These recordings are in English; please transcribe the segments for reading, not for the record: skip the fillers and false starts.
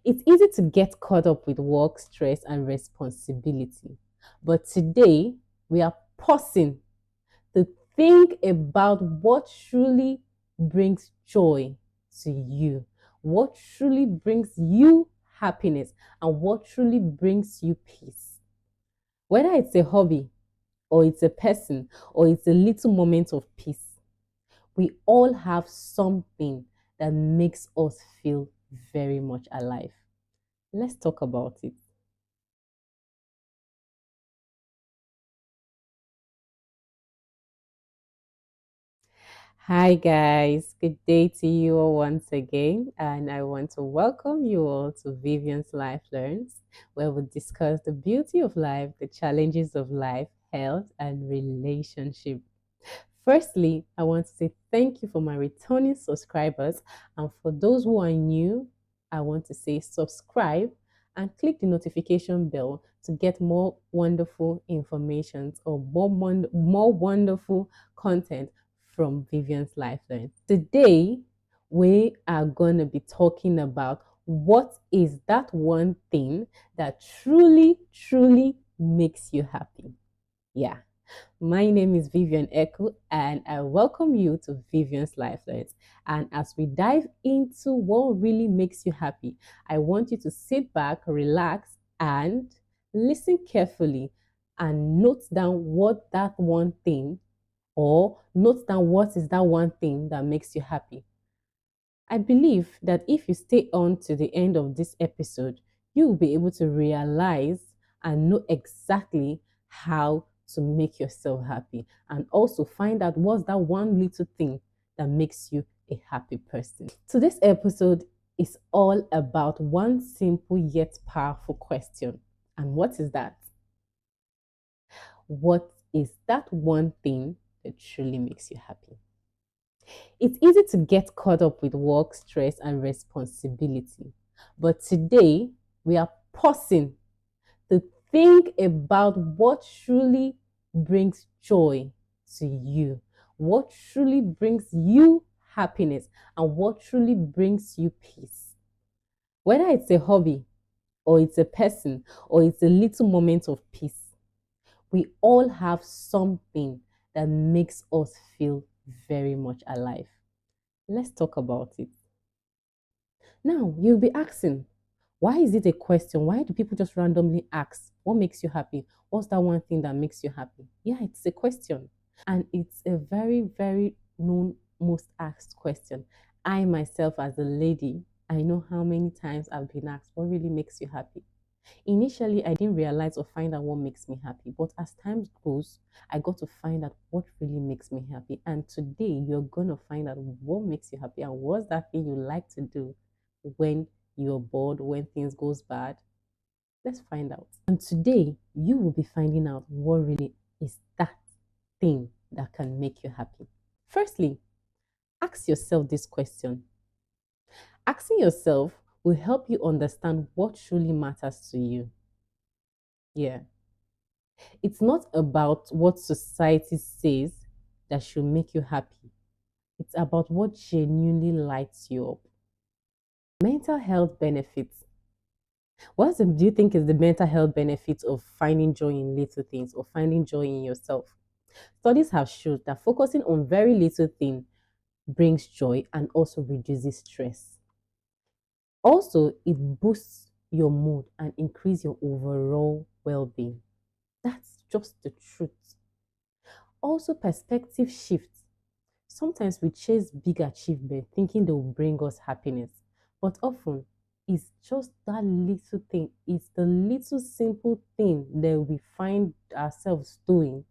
It's easy to get caught up with work, stress, and responsibility. But today, we are pausing to think about what truly brings joy to you, what truly brings you happiness, and what truly brings you peace. Whether it's a hobby, or it's a person, or it's a little moment of peace, we all have something that makes us feel very much alive. Let's talk about it. Hi, guys. Good day to you all once again. And I want to welcome you all to Vivian's Life Learns, where we discuss the beauty of life, the challenges of life, health, and relationship. Firstly, I want to say thank you for my returning subscribers. And for those who are new, I want to say subscribe and click the notification bell to get more wonderful information or more wonderful content from Vivian's Lifeline. Today, we are going to be talking about what is that one thing that truly makes you happy. Yeah. My name is Vivian Echo, and I welcome you to Vivian's Lifelines. And as we dive into what really makes you happy, I want you to sit back, relax, and listen carefully and note down what that one thing, or note down what is that one thing that makes you happy. I believe that if you stay on to the end of this episode, you will be able to realize and know exactly how to make yourself happy and also find out what's that one little thing that makes you a happy person. Today's episode is all about one simple yet powerful question. And what is that? What is that one thing that truly makes you happy? It's easy to get caught up with work, stress, and responsibility. But today, we are pausing to think about what truly brings joy to you, what truly brings you happiness, and what truly brings you peace. Whether it's a hobby, or it's a person, or it's a little moment of peace, we all have something that makes us feel very much alive. Let's talk about it. Now, you'll be asking, why is it a question? Why do people just randomly ask, what makes you happy? What's that one thing that makes you happy? Yeah, it's a question. And it's a very known, most asked question. I myself, as a lady, I know how many times I've been asked, what really makes you happy? Initially, I didn't realize or find out what makes me happy, but as time goes, I got to find out what really makes me happy. And today, you're going to find out what makes you happy and what's that thing you like to do when you're bored, when things goes bad. Let's find out. And today, you will be finding out what really is that thing that can make you happy. Firstly, ask yourself this question. Asking yourself will help you understand what truly matters to you. Yeah. It's not about what society says that should make you happy. It's about what genuinely lights you up. Mental health benefits. Do you think is the mental health benefits of finding joy in little things or finding joy in yourself? Studies have shown that focusing on very little things brings joy and also reduces stress. Also, it boosts your mood and increase your overall well-being. That's just the truth. Also, perspective shifts. Sometimes we chase big achievement thinking they will bring us happiness, but often it's just that little thing. It's the little simple thing that we find ourselves doing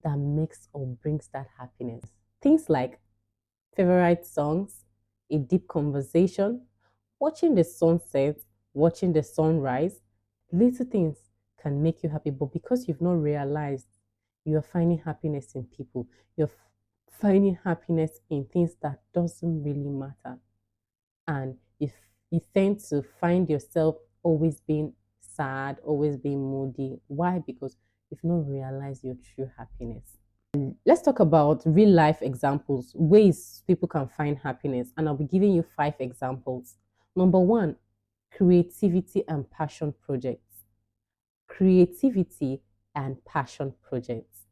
that makes or brings that happiness. Things like favorite songs, a deep conversation, watching the sunset, watching the sunrise, little things can make you happy, but because you've not realized, you're finding happiness in people, finding happiness in things that doesn't really matter. And if you tend to find yourself always being sad, always being moody, why? Because you've not realized your true happiness. Let's talk about real life examples, ways people can find happiness. And I'll be giving you 5 examples. Number one, creativity and passion projects. Creativity and passion projects.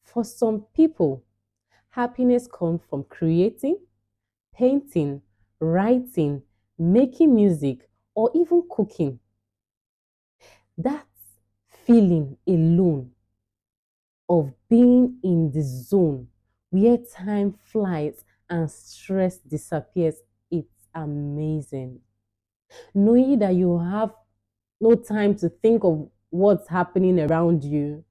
For some people, happiness comes from creating, painting, writing, making music, or even cooking. That feeling alone of being in the zone where time flies and stress disappears, it's amazing. Knowing that you have no time to think of what's happening around you,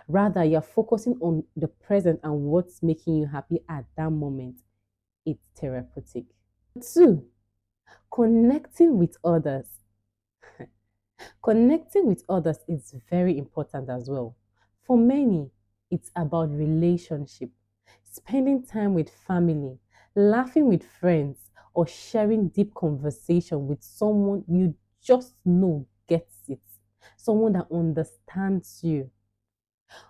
rather, you're focusing on the present and what's making you happy at that moment, it's therapeutic. Two, connecting with others. Connecting with others is very important as well. For many, it's about relationship, spending time with family, laughing with friends, or sharing deep conversation with someone you just know gets it, someone that understands you.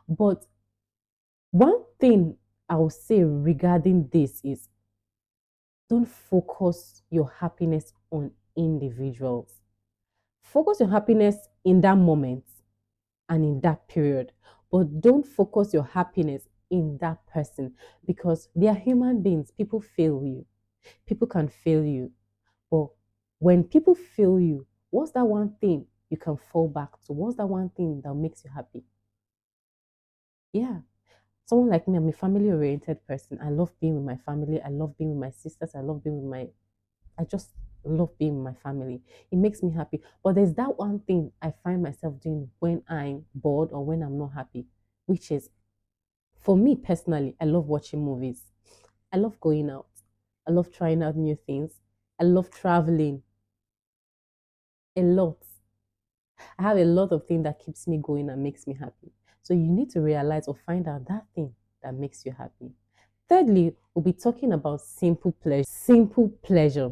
But one thing I will say regarding this is don't focus your happiness on individuals. Focus your happiness in that moment and in that period. But don't focus your happiness in that person because they are human beings. People fail you. People can fail you. But when people fail you, what's that one thing you can fall back to? What's that one thing that makes you happy? Yeah. Someone like me, I'm a family oriented person. I love being with my family. I love being with my sisters. I love being with my I just love being with my family. It makes me happy. But there's that one thing I find myself doing when I'm bored or when I'm not happy, which is for me personally, I love watching movies. I love going out. I love trying out new things. I love traveling a lot. I have a lot of things that keeps me going and makes me happy. So you need to realize or find out that thing that makes you happy. Thirdly, we'll be talking about simple pleasure. Simple pleasure.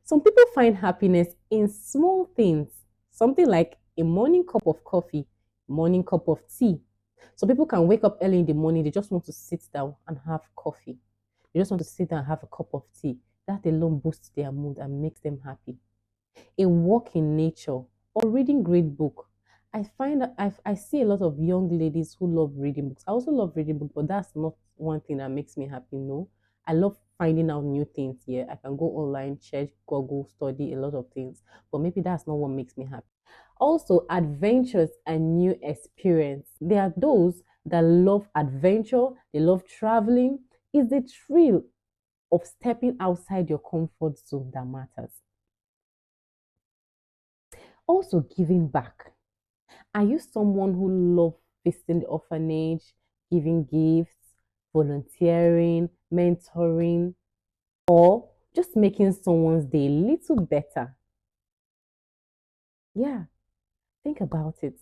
Some people find happiness in small things, something like a morning cup of coffee, morning cup of tea. Some people can wake up early in the morning, they just want to sit down and have coffee. They just want to sit down and have a cup of tea. That alone boosts their mood and makes them happy. A walk in nature or reading great book. I find that I see a lot of young ladies who love reading books. I also love reading books, but that's not one thing that makes me happy. No, I love finding out new things. Yeah, I can go online, check, Google, study a lot of things, but maybe that's not what makes me happy. Also, adventures and new experience. There are those that love adventure, they love traveling. It's the thrill of stepping outside your comfort zone that matters. Also, giving back. Are you someone who loves visiting the orphanage, giving gifts, volunteering, mentoring, or just making someone's day a little better? Yeah, think about it.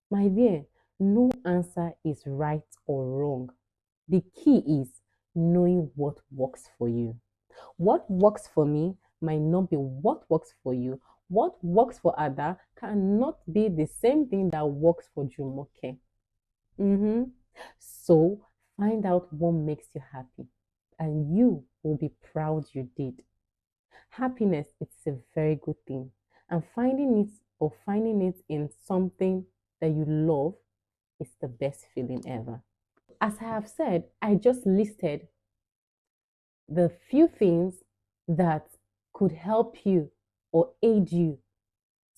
My dear, no answer is right or wrong. The key is knowing what works for you. What works for me might not be what works for you. What works for other cannot be the same thing that works for Jumoke. Mm-hmm. So find out what makes you happy, and you will be proud you did. Happiness, it's a very good thing, and finding it in something that you love is the best feeling ever. As I have said, I just listed the few things that could help you or aid you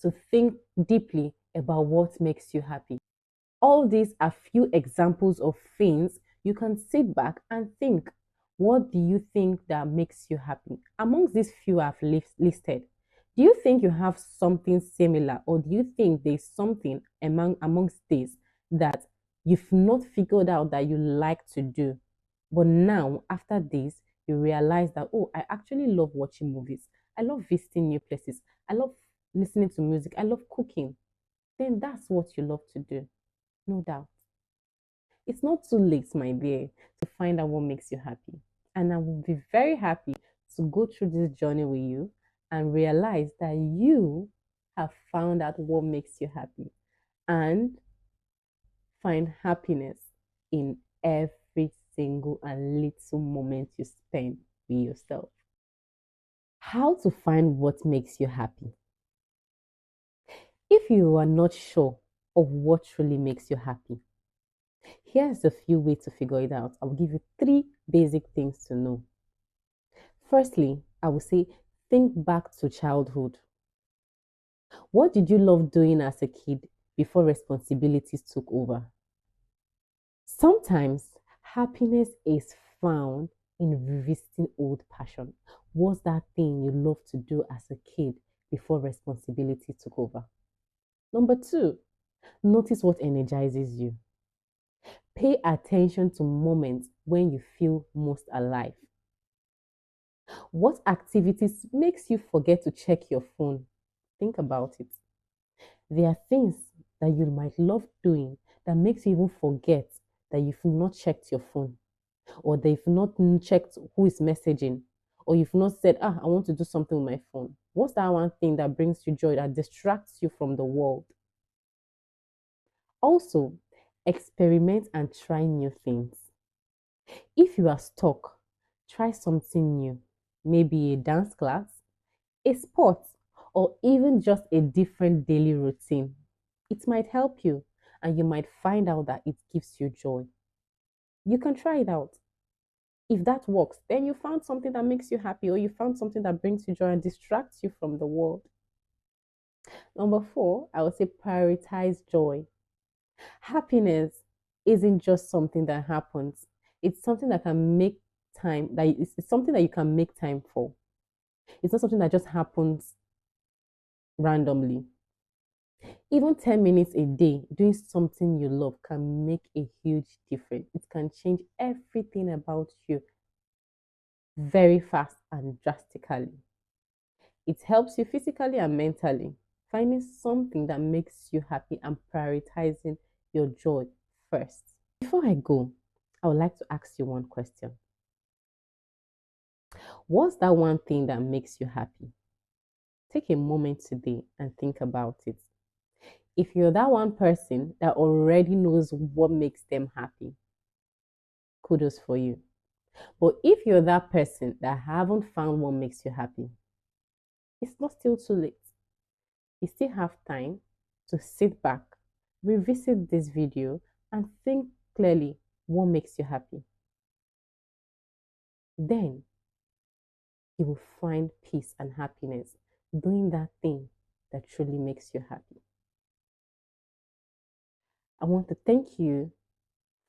to think deeply about what makes you happy. All these are few examples of things you can sit back and think. What do you think that makes you happy? Amongst these few I've listed, do you think you have something similar, or do you think there's something amongst these that you've not figured out that you like to do? But now, after this, you realize that, oh, I actually love watching movies. I love visiting new places. I love listening to music. I love cooking. Then that's what you love to do. No doubt. It's not too late, my dear, to find out what makes you happy. And I will be very happy to go through this journey with you and realize that you have found out what makes you happy and find happiness in every single and little moment you spend with yourself. How to find what makes you happy. If you are not sure of what truly makes you happy, here's a few ways to figure it out. I'll give you three basic things to know. Firstly, I will say think back to childhood. What did you love doing as a kid before responsibilities took over? Sometimes happiness is found in revisiting old passion. What's that thing you loved to do as a kid before responsibility took over? Number two, notice what energizes you. Pay attention to moments when you feel most alive. What activities makes you forget to check your phone? Think about it. There are things that you might love doing that makes you even forget that you've not checked your phone, or they've not checked who is messaging, or you've not said, I want to do something with my phone. What's that one thing that brings you joy, that distracts you from the world? Also, experiment and try new things. If you are stuck, try something new. Maybe a dance class, a sport, or even just a different daily routine. It might help you, and you might find out that it gives you joy. You can try it out. If that works, then you found something that makes you happy, or you found something that brings you joy and distracts you from the world. Number four, I would say prioritize joy. Happiness isn't just something that happens, it's something that can make time, that it's something that you can make time for. It's not something that just happens randomly. Even 10 minutes a day doing something you love can make a huge difference. It can change everything about you very fast and drastically. It helps you physically and mentally. Finding something that makes you happy and prioritizing your joy first. Before I go, I would like to ask you one question. What's that one thing that makes you happy? Take a moment today and think about it. If you're that one person that already knows what makes them happy, kudos for you. But if you're that person that haven't found what makes you happy, it's not still too late. You still have time to sit back, revisit this video, and think clearly what makes you happy. Then you will find peace and happiness doing that thing that truly makes you happy. I want to thank you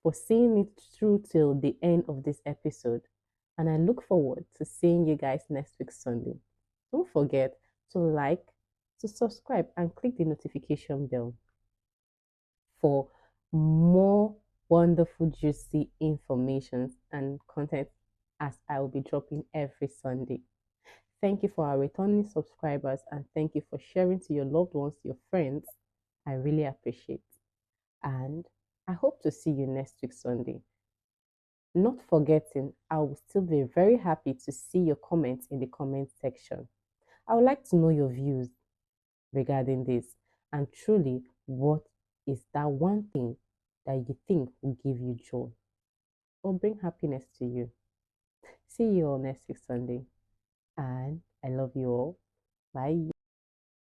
for seeing it through till the end of this episode, and I look forward to seeing you guys next week Sunday. Don't forget to like, to subscribe, and click the notification bell for more wonderful, juicy information and content as I will be dropping every Sunday. Thank you for our returning subscribers, and thank you for sharing to your loved ones, your friends. I really appreciate. And I hope to see you next week Sunday. Not forgetting, I will still be very happy to see your comments in the comment section. I would like to know your views regarding this, and truly, what is that one thing that you think will give you joy or bring happiness to you? See you all next week Sunday, and I love you all. Bye.